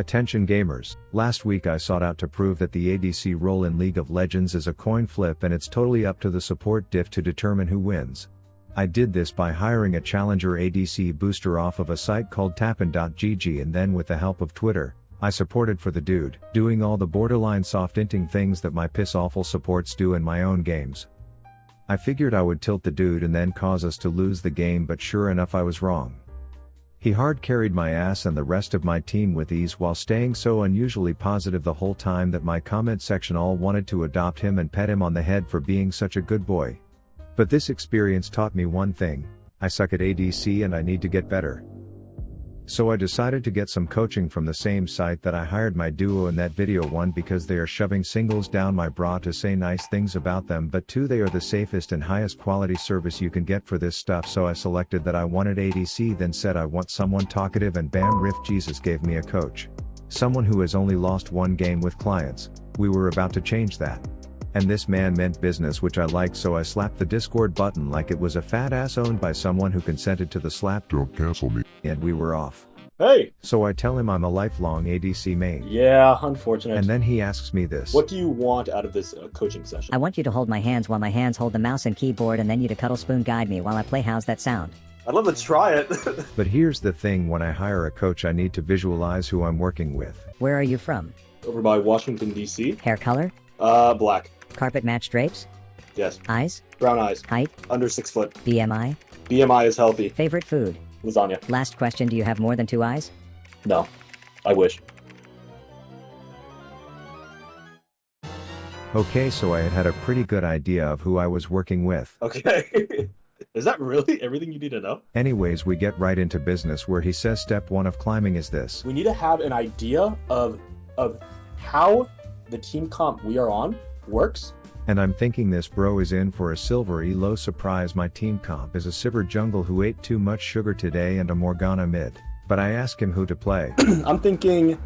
Attention gamers, last week I sought out to prove that the ADC role in League of Legends is a coin flip and it's totally up to the support diff to determine who wins. I did this by hiring a challenger ADC booster off of a site called tappin.gg, and then with the help of Twitter, I supported for the dude, doing all the borderline soft inting things that my piss awful supports do in my own games. I figured I would tilt the dude and then cause us to lose the game, but sure enough I was wrong. He hard carried my ass and the rest of my team with ease while staying so unusually positive the whole time that my comment section all wanted to adopt him and pet him on the head for being such a good boy. But this experience taught me one thing: I suck at ADC and I need to get better. So I decided to get some coaching from the same site that I hired my duo in that video. 1, because they are shoving singles down my bra to say nice things about them, but 2, they are the safest and highest quality service you can get for this stuff. So I selected that I wanted ADC, then said I want someone talkative, and bam, Riff Jesus gave me a coach. Someone who has only lost 1 game with clients. We were about to change that. And this man meant business, which I liked, so I slapped the Discord button like it was a fat ass owned by someone who consented to the slap. Don't cancel me. And we were off. Hey! So I tell him I'm a lifelong ADC main. Yeah, unfortunate. And then he asks me this. What do you want out of this coaching session? I want you to hold my hands while my hands hold the mouse and keyboard, and then you to cuddle spoon guide me while I play How's That Sound? I'd love to try it. But here's the thing: when I hire a coach I need to visualize who I'm working with. Where are you from? Over by Washington, D.C. Hair color? Black. Carpet match drapes? Yes. Eyes? Brown eyes. Height? Under 6 foot. BMI? BMI is healthy. Favorite food? Lasagna. Last question, do you have more than 2 eyes? No. I wish. Okay, so I had a pretty good idea of who I was working with. Okay. Is that really everything you need to know? Anyways, we get right into business, where he says step 1 of climbing is this. We need to have an idea of how the team comp we are on works. And I'm thinking this bro is in for a silver elo surprise. My team comp is a Sivir jungle who ate too much sugar today and a Morgana mid. But I ask him who to play. I'm thinking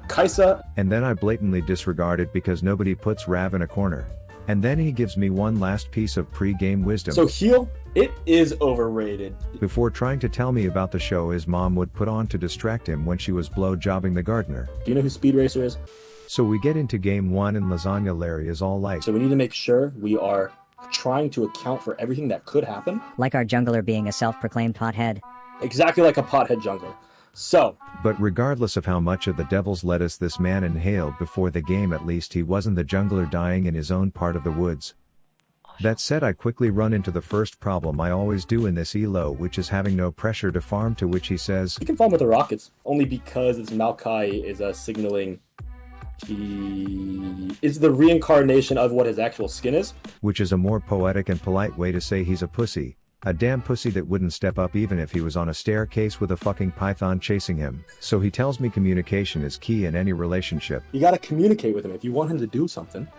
Kaisa. And then I blatantly disregard it because nobody puts Rav in a corner. And then he gives me one last piece of pre-game wisdom. So heal, it is overrated. Before trying to tell me about the show his mom would put on to distract him when she was blow-jobbing the gardener. Do you know who Speed Racer is? So we get into game 1 and Lasagna Larry is all like. So we need to make sure we are trying to account for everything that could happen. Like our jungler being a self-proclaimed pothead. Exactly like a pothead jungler. So. But regardless of how much of the devil's lettuce this man inhaled before the game, at least he wasn't the jungler dying in his own part of the woods. That said, I quickly run into the first problem I always do in this elo, which is having no pressure to farm, to which he says, you can farm with the rockets, only because it's Maokai is signaling he is the reincarnation of what his actual skin is. Which is a more poetic and polite way to say he's a pussy. A damn pussy that wouldn't step up even if he was on a staircase with a fucking python chasing him. So he tells me communication is key in any relationship. You gotta communicate with him if you want him to do something.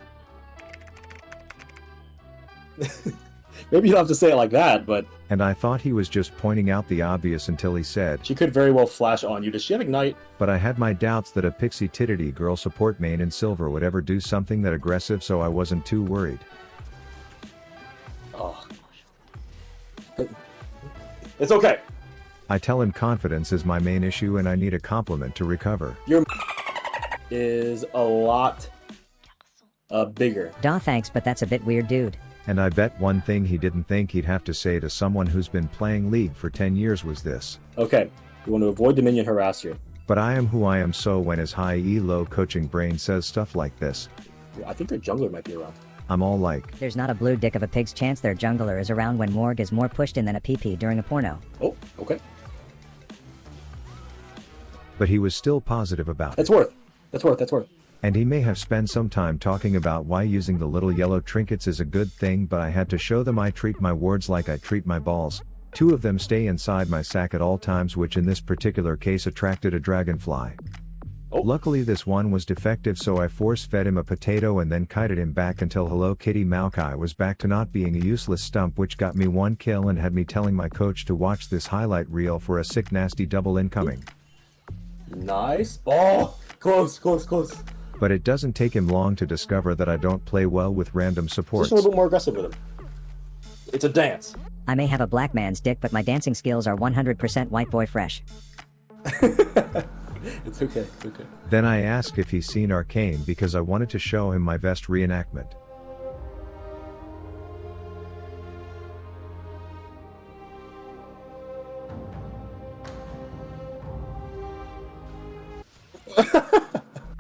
Maybe you don't have to say it like that, but... And I thought he was just pointing out the obvious until he said, she could very well flash on you. Does she have Ignite? But I had my doubts that a pixie titty girl support main in silver would ever do something that aggressive, so I wasn't too worried. Oh. It's okay. I tell him confidence is my main issue and I need a compliment to recover. Your is a lot bigger. Duh, thanks, but that's a bit weird, dude. And I bet one thing he didn't think he'd have to say to someone who's been playing League for 10 years was this. Okay, you want to avoid the minion harass here. But I am who I am, so when his high elo coaching brain says stuff like this, I think their jungler might be around. I'm all like, there's not a blue dick of a pig's chance their jungler is around when Morg is more pushed in than a PP during a porno. Oh, okay. But he was still positive about it. That's worth. That's worth. That's worth. And he may have spent some time talking about why using the little yellow trinkets is a good thing, but I had to show them I treat my words like I treat my balls. 2 of them stay inside my sack at all times, which in this particular case attracted a dragonfly. Oh. Luckily this one was defective, so I force-fed him a potato and then kited him back until Hello Kitty Maokai was back to not being a useless stump, which got me 1 kill and had me telling my coach to watch this highlight reel for a sick nasty double incoming. Nice. Oh, close, close, close. But it doesn't take him long to discover that I don't play well with random supports. Just a little bit more aggressive with him. It's a dance. I may have a black man's dick, but my dancing skills are 100% white boy fresh. It's okay, it's okay. Then I ask if he's seen Arcane because I wanted to show him my vest reenactment.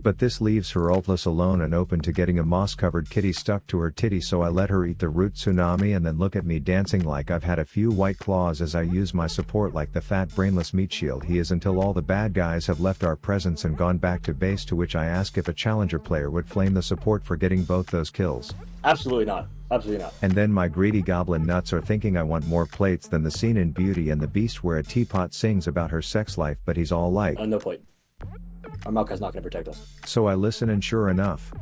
But this leaves her ultless alone and open to getting a moss-covered kitty stuck to her titty, so I let her eat the root tsunami and then look at me dancing like I've had a few white claws as I use my support like the fat brainless meat shield he is until all the bad guys have left our presence and gone back to base, to which I ask if a challenger player would flame the support for getting both those kills. Absolutely not. Absolutely not. And then my greedy goblin nuts are thinking I want more plates than the scene in Beauty and the Beast where a teapot sings about her sex life, but he's all like, No plate. Our Maokai's not going to protect us. So I listen, and sure enough,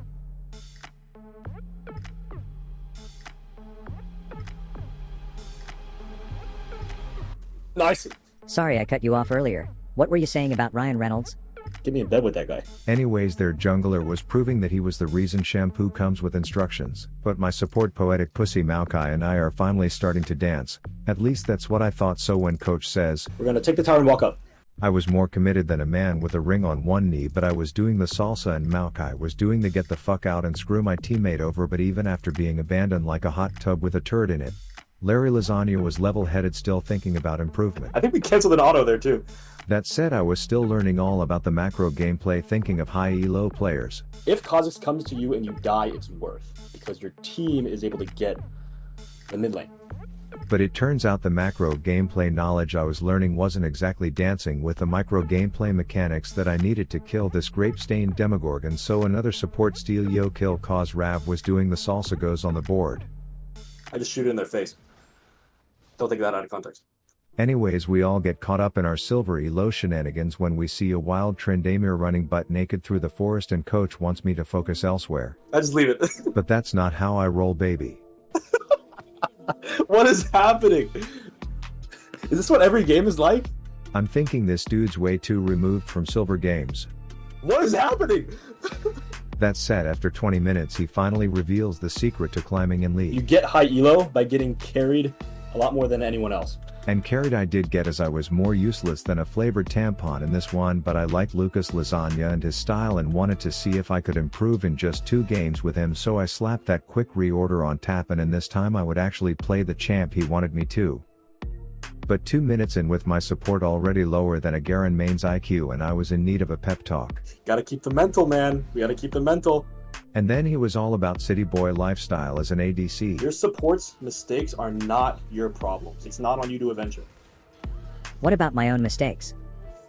Nice. Sorry I cut you off earlier. What were you saying about Ryan Reynolds? Get me in bed with that guy. anyways, their jungler was proving that he was the reason shampoo comes with instructions, but my support poetic pussy Maokai and I are finally starting to dance. At least that's what I thought, so when coach says, We're going to take the tower and walk up. I was more committed than a man with a ring on one knee, but I was doing the salsa and Maokai was doing the get the fuck out and screw my teammate over. But even after being abandoned like a hot tub with a turd in it, Larry Lasagna was level-headed, still thinking about improvement. I think we canceled an auto there too. That said, I was still learning all about the macro gameplay, thinking of high elo players. If Kha'Zix comes to you and you die, it's worth, because your team is able to get the mid lane. But it turns out the macro gameplay knowledge I was learning wasn't exactly dancing with the micro gameplay mechanics that I needed to kill this grape-stained Demogorgon, so another support steal yo kill cause Rav was doing the salsa goes on the board. I just shoot it in their face. Don't take that out of context. Anyways, we all get caught up in our silvery low shenanigans when we see a wild Trendamir running butt naked through the forest, and coach wants me to focus elsewhere. I just leave it. But that's not how I roll, baby. What is happening? Is this what every game is like? I'm thinking this dude's way too removed from silver games. What is happening? That said, after 20 minutes he finally reveals the secret to climbing in You league. get high elo by getting carried a lot more than anyone else. And carried I did get, as I was more useless than a flavored tampon in this one, but I liked Lucas Lasagna and his style and wanted to see if I could improve in just 2 games with him, so I slapped that quick reorder on tap, and in this time I would actually play the champ he wanted me to. But 2 minutes in, with my support already lower than a Garen main's IQ, and I was in need of a pep talk. Gotta keep the mental, man. We gotta keep the mental. And then he was all about city boy lifestyle as an ADC. Your support's mistakes are not your problems. It's not on you to avenge it. What about my own mistakes?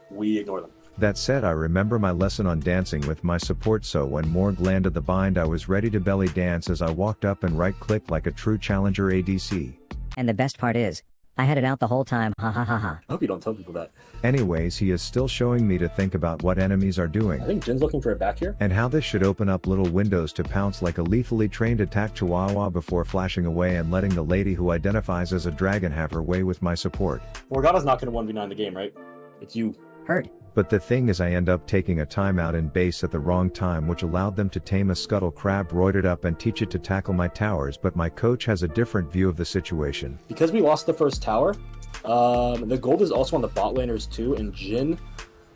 We ignore them. That said, I remember my lesson on dancing with my support, so when Morg landed the bind I was ready to belly dance as I walked up and right-clicked like a true challenger ADC. And the best part is, I had it out the whole time, ha ha ha ha. I hope you don't tell people that. Anyways, he is still showing me to think about what enemies are doing, I think Jin's looking for it back here. and how this should open up little windows to pounce like a lethally trained attack chihuahua before flashing away and letting the lady who identifies as a dragon have her way with my support. Morgana's not gonna 1v9 the game, right? It's you. Heard. But the thing is, I end up taking a timeout in base at the wrong time, which allowed them to tame a scuttle crab, roid it up, and teach it to tackle my towers, but my coach has a different view of the situation. Because we lost the first tower, the gold is also on the bot laners too, and Jin,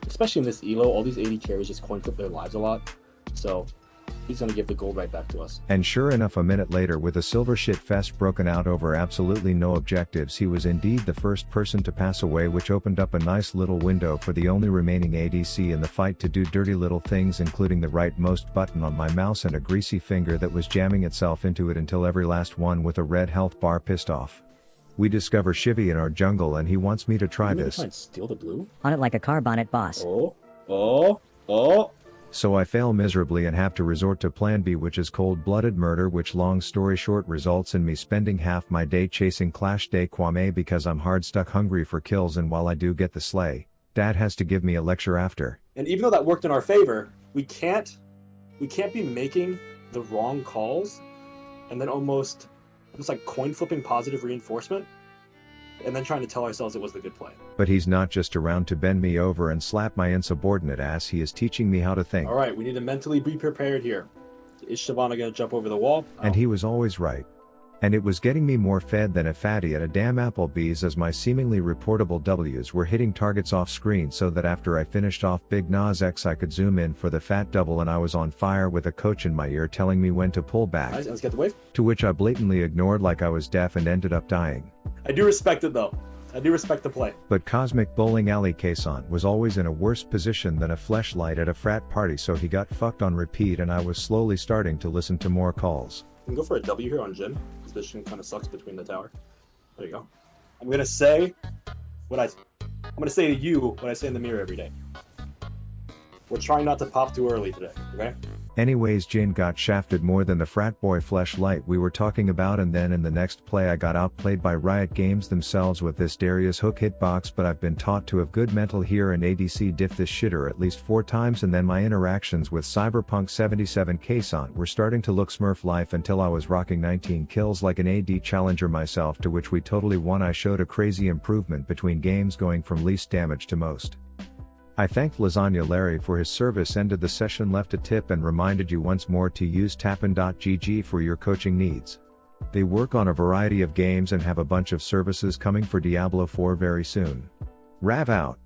especially in this elo, all these AD carries just coin flip their lives a lot. So he's gonna give the gold right back to us. And sure enough, a minute later, with a silver shit fest broken out over absolutely no objectives, he was indeed the first person to pass away, which opened up a nice little window for the only remaining ADC in the fight to do dirty little things, including the rightmost button on my mouse and a greasy finger that was jamming itself into it until every last one with a red health bar pissed off. We discover Shivy in our jungle and he wants me to try You gonna this. try and steal the blue? On it like a car bonnet boss. Oh. So I fail miserably and have to resort to plan B, which is cold-blooded murder, which long story short results in me spending half my day chasing Clash de Kwame because I'm hard stuck hungry for kills, and while I do get the slay, Dad has to give me a lecture after. And even though that worked in our favor, we can't be making the wrong calls and then almost like coin flipping positive reinforcement and then trying to tell ourselves it was the good play. But he's not just around to bend me over and slap my insubordinate ass, he is teaching me how to think. All right, we need to mentally be prepared here. Is Shyvana going to jump over the wall? And he was always right. And it was getting me more fed than a fatty at a damn Applebee's, as my seemingly reportable W's were hitting targets off screen, so that after I finished off Big Nas X I could zoom in for the fat double, and I was on fire with a coach in my ear telling me when to pull back. Nice, let's get the wave. To which I blatantly ignored like I was deaf and ended up dying. I do respect it though. I do respect the play. But Cosmic Bowling Alley Kason was always in a worse position than a fleshlight at a frat party, so he got fucked on repeat, and I was slowly starting to listen to more calls. We can go for a W here on Jin. This position kind of sucks between the tower. There you go. I'm gonna say to you what I say in the mirror every day. We're trying not to pop too early today, okay? Anyways, Jin got shafted more than the frat boy fleshlight we were talking about, and then in the next play I got outplayed by Riot Games themselves with this Darius hook hitbox, but I've been taught to have good mental here and ADC diff this shitter at least 4 times, and then my interactions with Cyberpunk 77 Kason were starting to look Smurf life until I was rocking 19 kills like an AD challenger myself, to which we totally won. I showed a crazy improvement between games, going from least damage to most. I thanked Lasagna Larry for his service, ended the session, left a tip, and reminded you once more to use tappin.gg for your coaching needs. They work on a variety of games and have a bunch of services coming for Diablo 4 very soon. Rav out.